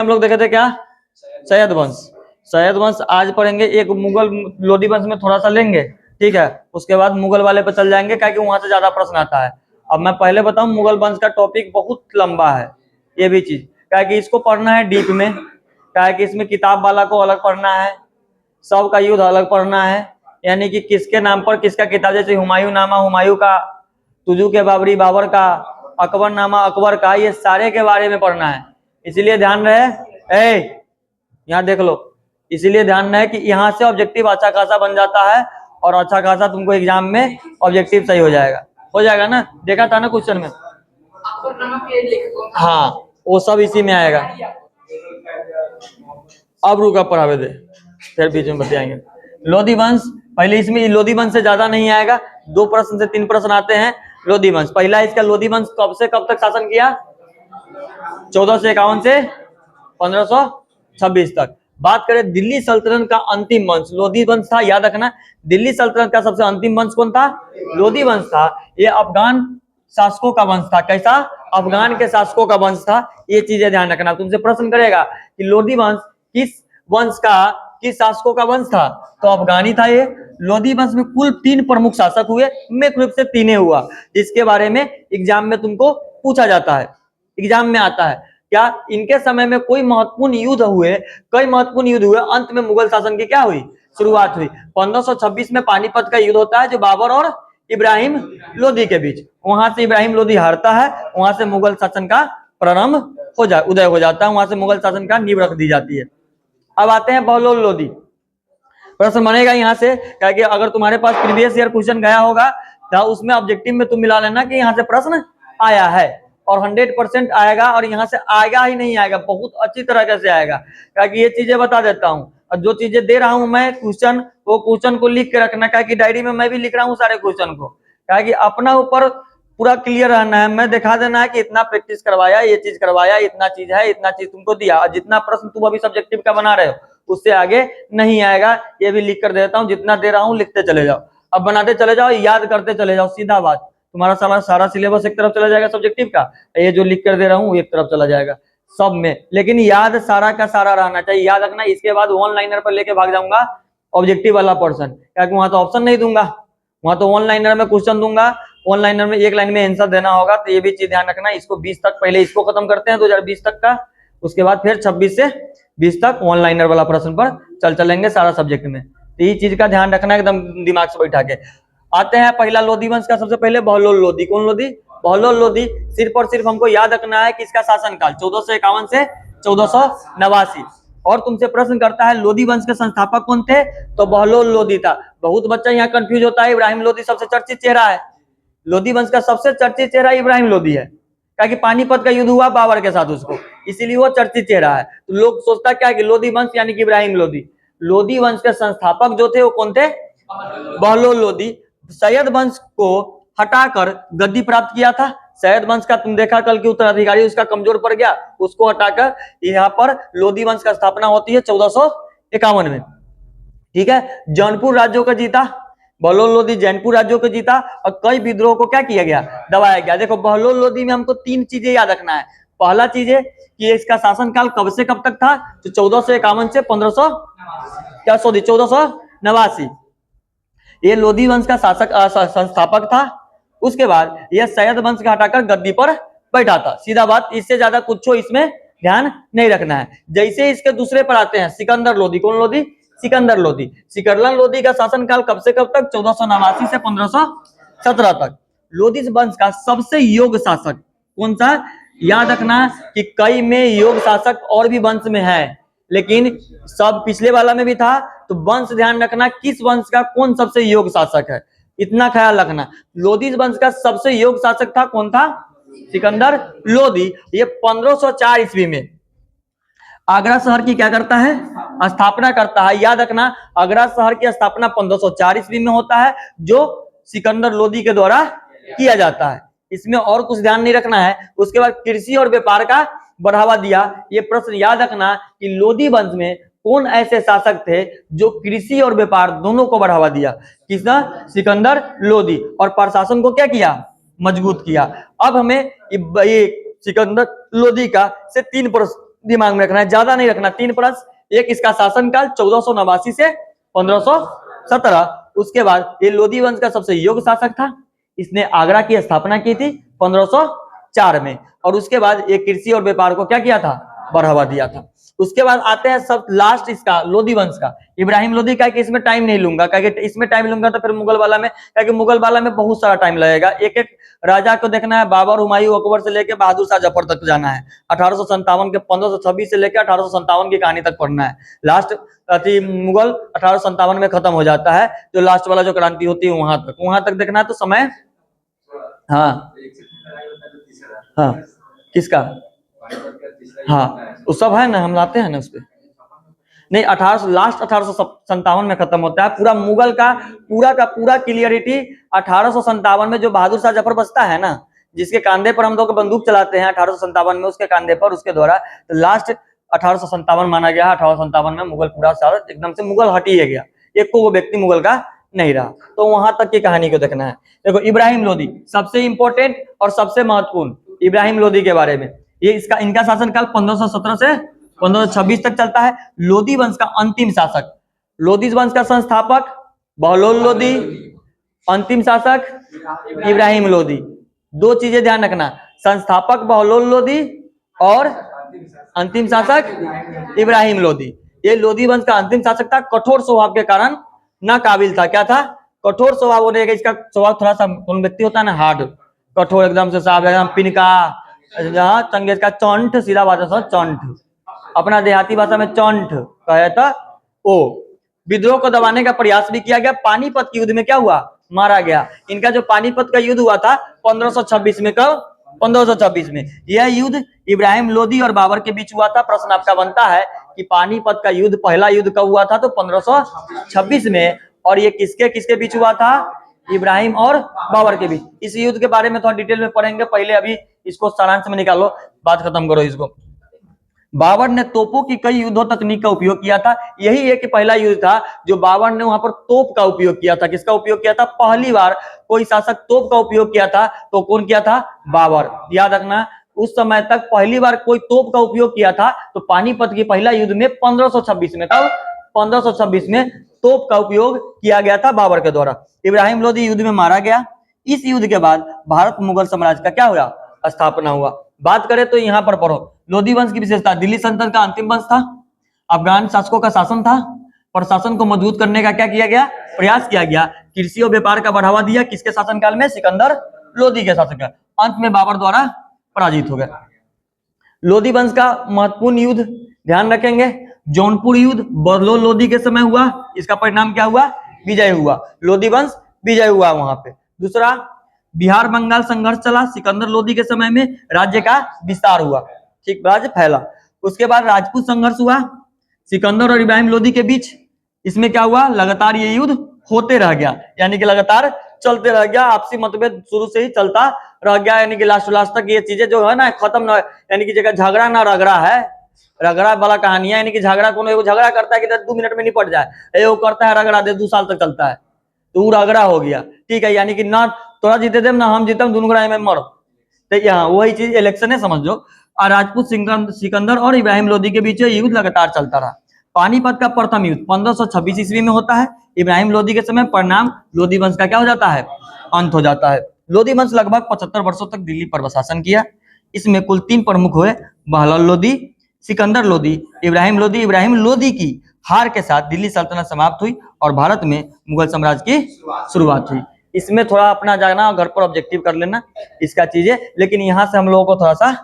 हम लोग देखे थे क्या, सैयद वंश। सैयद वंश आज पढ़ेंगे, एक मुगल लोधी वंश में थोड़ा सा लेंगे, ठीक है। उसके बाद मुगल वाले पे चल जाएंगे, क्या कि वहां से ज्यादा प्रश्न आता है। अब मैं पहले बताऊं, मुगल वंश का टॉपिक बहुत लंबा है, ये भी चीज क्या कि इसको पढ़ना है डीप में, क्या कि इसमें किताब वाला को अलग पढ़ना है, सब का युद्ध अलग पढ़ना है, यानी कि किसके नाम पर किसका किताब, जैसे हुमायूं नामा हुमायूं का, तुजू के बाबरी बाबर का, अकबर नामा अकबर का, ये सारे के बारे में पढ़ना है। इसीलिए ध्यान रहे, यहाँ देख लो, इसीलिए ध्यान रहे कि यहाँ से ऑब्जेक्टिव अच्छा खासा बन जाता है और अच्छा खासा तुमको एग्जाम में ऑब्जेक्टिव सही हो जाएगा ना। देखा था ना क्वेश्चन में, हाँ वो सब इसी में आएगा। अब रुका पढ़ावे दे, फिर बीच में बताएंगे। लोधी वंश, पहले इसमें लोधी वंश से ज्यादा नहीं आएगा, 2 प्रश्न से 3 प्रश्न आते हैं। लोधी वंश, पहला इसका लोधी वंश कब से कब तक शासन किया, 1451 से 1526 तक। बात करें दिल्ली सल्तनत का अंतिम वंश लोधी वंश था, याद रखना। दिल्ली सल्तनत का सबसे अंतिम वंश कौन था, लोधी वंश था। ये अफगान शासकों का वंश था, कैसा, अफगान के शासकों का वंश था। ये चीजें ध्यान रखना, तुमसे प्रश्न करेगा कि लोधी वंश किस वंश का, किस शासकों का वंश था, तो अफगानी था ये। लोधी वंश में कुल 3 प्रमुख शासक हुए, मुख्य रूप से 3 हुआ, जिसके बारे में एग्जाम में तुमको पूछा जाता है, एग्जाम में आता है। क्या इनके समय में कोई महत्वपूर्ण युद्ध हुए, कई महत्वपूर्ण युद्ध हुए, अंत में मुगल शासन की क्या हुई, शुरुआत हुई। 1526 में पानीपत का युद्ध होता है, जो बाबर और इब्राहिम लोधी के बीच। वहां से इब्राहिम लोधी हारता है, वहां से मुगल शासन का प्रारंभ उदय हो जाता है, वहां से मुगल शासन का नींव रख दी जाती है। अब आते हैं बहलोल लोधी। प्रश्न बनेगा यहाँ से, क्या कि अगर तुम्हारे पास प्रीवियस ईयर क्वेश्चन गया होगा तो उसमें ऑब्जेक्टिव में तुम मिला लेना कि यहाँ से प्रश्न आया है, और 100% आएगा, और यहाँ से आएगा ही नहीं आएगा, बहुत अच्छी तरह से आएगा। क्या कि ये चीजें बता देता हूँ, और जो चीजें दे रहा हूँ मैं क्वेश्चन, वो क्वेश्चन को लिख के रखना, क्या कि डायरी में मैं भी लिख रहा हूँ सारे क्वेश्चन को, क्या कि अपना ऊपर पूरा क्लियर रहना है। मैं दिखा देना है कि इतना प्रैक्टिस करवाया, ये चीज करवाया, इतना चीज है, इतना चीज तुमको दिया, और जितना प्रश्न तुम अभी सब्जेक्टिव का बना रहे हो उससे आगे नहीं आएगा, ये भी लिख कर देता हूँ। जितना दे रहा हूँ लिखते चले जाओ, अब बनाते चले जाओ, याद करते चले जाओ, सीधा बात। तुम्हारा सारा सिलेबस एक तरफ चला जाएगा सब्जेक्टिव का, ये जो लिख कर दे रहा हूँ एक तरफ चला जाएगा सब में, लेकिन याद सारा का सारा रहना चाहिए, याद रखना। इसके बाद वन लाइनर पर लेके भाग जाऊंगा ऑब्जेक्टिव वाला पर्सन, क्योंकि वहां तो ऑप्शन नहीं दूंगा, वहां तो वन लाइनर में क्वेश्चन दूंगा, वन लाइनर में एक लाइन में आंसर देना होगा। तो ये भी चीज ध्यान रखना। इसको 20 तक, पहले इसको खत्म करते हैं 2020 तक का, उसके बाद फिर 26 से 20 तक वन लाइनर वाला प्रश्न पर चलेंगे सारा सब्जेक्ट में। तो ये चीज का ध्यान रखना एकदम दिमाग से बैठा के। आते हैं पहला लोधी वंश का, सबसे पहले बहलोल लोधी। कौन लोधी, बहलोल लोधी। सिर्फ और सिर्फ हमको याद रखना है कि इसका शासनकाल 1451 से 1489। और तुमसे प्रश्न करता है लोधी वंश के संस्थापक कौन थे, तो बहलोल लोधी था। बहुत बच्चा यहाँ कंफ्यूज होता है, इब्राहिम लोधी सबसे चर्चित चेहरा है, लोधी वंश का सबसे चर्चित चेहरा इब्राहिम लोधी है, क्या पानीपत का युद्ध हुआ बाबर के साथ उसको, इसीलिए वो चर्चित चेहरा है। तो लोग सोचता क्या कि लोधी वंश यानी कि इब्राहिम लोधी। लोधी वंश के संस्थापक जो थे वो कौन थे, बहलोल लोधी। सैयद वंश को हटाकर गद्दी प्राप्त किया था। सैयद वंश का तुम देखा कल की उत्तराधिकारी उसका कमजोर पड़ गया, उसको हटाकर यहाँ पर लोधी वंश का स्थापना होती है 1451 में, ठीक है। जौनपुर राज्यों का जीता बहलोल लोधी, जौनपुर राज्यों को जीता, और कई विद्रोह को क्या किया गया, दबाया गया। देखो बहलोल लोधी में हमको 3 चीजें याद रखना है। पहला चीज है कि इसका शासनकाल कब से कब तक था, तो 1451 से 1489। ये लोधी वंश का शासक संस्थापक था। उसके बाद यह सैयद वंश का हटाकर गद्दी पर बैठा था, सीधा बात। इससे ज्यादा कुछ इसमें ध्यान नहीं रखना है। जैसे इसके दूसरे पर आते हैं सिकंदर लोधी। कौन लोधी, सिकंदर लोधी। सिकंदर लोधी का शासनकाल कब से कब तक, 1489 से 1517 तक। लोधी वंश का सबसे योग्य शासक कौन सा, याद रखना कि कई में योग शासक और भी वंश में है, लेकिन सब पिछले वाला में भी था। तो वंश ध्यान रखना, किस वंश का कौन सबसे योग्य शासक है, इतना ख्याल रखना। लोधी वंश का सबसे योग्य शासक था कौन था, सिकंदर लोधी। ये 1504 ईस्वी में आगरा शहर की क्या करता है, स्थापना करता है। याद रखना आगरा शहर की स्थापना 1504 ईस्वी में होता है, जो सिकंदर लोधी के द्वारा किया जाता है। इसमें और कुछ ध्यान नहीं रखना है। उसके बाद कृषि और व्यापार का बढ़ावा दिया। ये प्रश्न याद रखना कि लोधी वंश में कौन ऐसे शासक थे जो कृषि और व्यापार दोनों को बढ़ावा दिया, किसना, सिकंदर लोधी। और प्रशासन को क्या किया, मजबूत किया। अब हमें ये सिकंदर लोधी का से 3 दिमाग में रखना है, ज्यादा नहीं रखना। 3 प्रश्न, एक इसका शासनकाल 1489 से 1517। उसके बाद ये लोधी वंश का सबसे योग्य शासक था, इसने आगरा की स्थापना की थी 1504 में, और उसके बाद ये कृषि और व्यापार को क्या किया था, बढ़ावा दिया था। उसके बाद आते हैं सब लास्ट इसका लोधी वंश का, इब्राहिम लोधी का, कि इसमें टाइम नहीं लूंगा, क्योंकि इसमें टाइम लूंगा तो फिर मुगल वाला में, क्योंकि मुगल वाला में बहुत सारा टाइम लगेगा, एक एक राजा को देखना है, बाबर, हुमायूं, अकबर से लेकर बहादुर शाह जफर तक जाना है। 1857 के 1526 से लेकर 1857 की कहानी तक पढ़ना है। लास्ट मुगल 1857 में खत्म हो जाता है, जो लास्ट वाला जो क्रांति होती है वहां तक देखना है तो समय। हाँ हाँ, किसका, हाँ वो सब है ना, हम लाते हैं ना उस पर। नहीं, 1857 में खत्म होता है पूरा मुगल का पूरा क्लियरिटी। 1857 में जो बहादुर शाह जफर बचता है ना, जिसके कांधे पर हम लोग बंदूक चलाते हैं 1857 में, उसके कांधे पर, उसके द्वारा, तो लास्ट 1857 माना गया। 1857 में मुगल पूरा सारा एकदम से मुगल हट ही गया, एक को वो व्यक्ति मुगल का नहीं रहा। तो वहां तक की कहानी को देखना है। देखो इब्राहिम लोधी सबसे इंपॉर्टेंट और सबसे महत्वपूर्ण, इब्राहिम लोधी के बारे में, ये इनका शासनकाल 1517 से 1526 तक चलता है। लोधी वंश का अंतिम शासक, लोधी वंश का संस्थापक बहलोल लोधी, अंतिम शासक इब्राहिम लोधी। दो चीजें ध्यान रखना, संस्थापक बहलोल लोधी और अंतिम शासक इब्राहिम लोधी। ये लोधी वंश का अंतिम शासक था, कठोर स्वभाव के कारण ना काबिल था। क्या था, कठोर स्वभाव होने का। इसका स्वभाव थोड़ा सा, कौन व्यक्ति होता है ना हार्ड, कठोर एकदम से साफ, एकदम पिनका, जहाँ चंगेज का चंठ, सीधा भाषा से चंठ, अपना देहाती भाषा में चंठ कहे था। ओ विद्रोह को दबाने का प्रयास भी किया गया। पानीपत के युद्ध में क्या हुआ, मारा गया। इनका जो पानीपत का युद्ध हुआ था 1526 में, कब, 1526 में। यह युद्ध इब्राहिम लोधी और बाबर के बीच हुआ था। प्रश्न आपका बनता है कि पानीपत का युद्ध, पहला युद्ध कब हुआ था, तो 1526 में, और ये किसके किसके बीच हुआ था, इब्राहिम और बाबर के बीच। इस युद्ध के बारे में थोड़ा डिटेल में पढ़ेंगे, पहले अभी इसको सारांश में निकालो, बात खत्म करो इसको। बाबर ने तोपों की कई युद्धों तकनीक का उपयोग किया था। यही एक पहला युद्ध था जो बाबर ने वहां पर तोप का उपयोग किया था। किसका उपयोग किया था, पहली बार कोई शासक तोप का उपयोग किया था तो कौन किया था, बाबर। याद रखना, उस समय तक पहली बार कोई तोप का उपयोग किया था तो पानीपत की पहला युद्ध में 1526 में, कब, 1526 में तोप का उपयोग किया गया था बाबर के द्वारा। इब्राहिम लोधी युद्ध में मारा गया। इस युद्ध के बाद भारत मुगल साम्राज्य का क्या हुआ, स्थापना हुआ। बात करें तो यहाँ पर पढ़ो, लोधी वंश की विशेषता, दिल्ली सल्तनत का अंतिम वंश था, अफगान शासकों का शासन था, प्रशासन को मजबूत करने का क्या किया गया, प्रयास किया गया। कृषि और व्यापार का बढ़ावा दिया, किसके शासनकाल में, सिकंदर लोधी के शासनकाल। अंत में बाबर द्वारा पराजित हो गया। लोधी वंश का महत्वपूर्ण युद्ध ध्यान रखेंगे, जौनपुर युद्ध बहलोल लोधी के समय हुआ। इसका परिणाम क्या हुआ, विजय हुआ, लोधी वंश विजय हुआ वहां पे। दूसरा, बिहार बंगाल संघर्ष चला, सिकंदर लोधी के समय में राज्य का विस्तार हुआ, ठीक, राज्य फैला। उसके बाद राजपूत संघर्ष हुआ सिकंदर और इब्राहिम लोधी के बीच। इसमें क्या हुआ, लगातार ये युद्ध होते रह गया, यानी कि लगातार चलते रह गया, आपसी मतभेद शुरू से ही चलता रह गया, यानी कि लास्ट तक ये चीजें जो है ना खत्म ना, यानी कि जगह झगड़ा ना रगड़ा है, रगड़ा वाला कहानी है। यानी कि झगड़ा, कोनो एगो झगड़ा करता है कि 2 मिनट में निपट जाए, एगो करता है रगड़ा दे 2 साल तक चलता है, तो वो रगड़ा हो गया, ठीक है। यानी कि ना तोरा जीते देम ना हम जीतम, दोनों में मर। तो यहाँ वही चीज इलेक्शन है, समझ लो। और राजपूत सिकंदर और इब्राहिम लोधी के बीच युद्ध लगातार चलता रहा। पानीपत का प्रथम युद्ध 1526 ईस्वी में होता है। इब्राहिम लोधी के समय परिणाम लोधी वंश का क्या हो जाता है, अंत हो जाता है। लोधी वंश लगभग 75 वर्षों तक दिल्ली पर शासन किया। इसमें कुल 3 प्रमुख हुए, बहलोल लोधी, सिकंदर लोधी, इब्राहिम लोधी। इब्राहिम लोधी की हार के साथ दिल्ली सल्तनत समाप्त हुई और भारत में मुगल साम्राज्य की शुरुआत हुई। इसमें थोड़ा अपना जाना घर पर ऑब्जेक्टिव कर लेना इसका चीजें, लेकिन यहाँ से हम लोगों को थोड़ा सा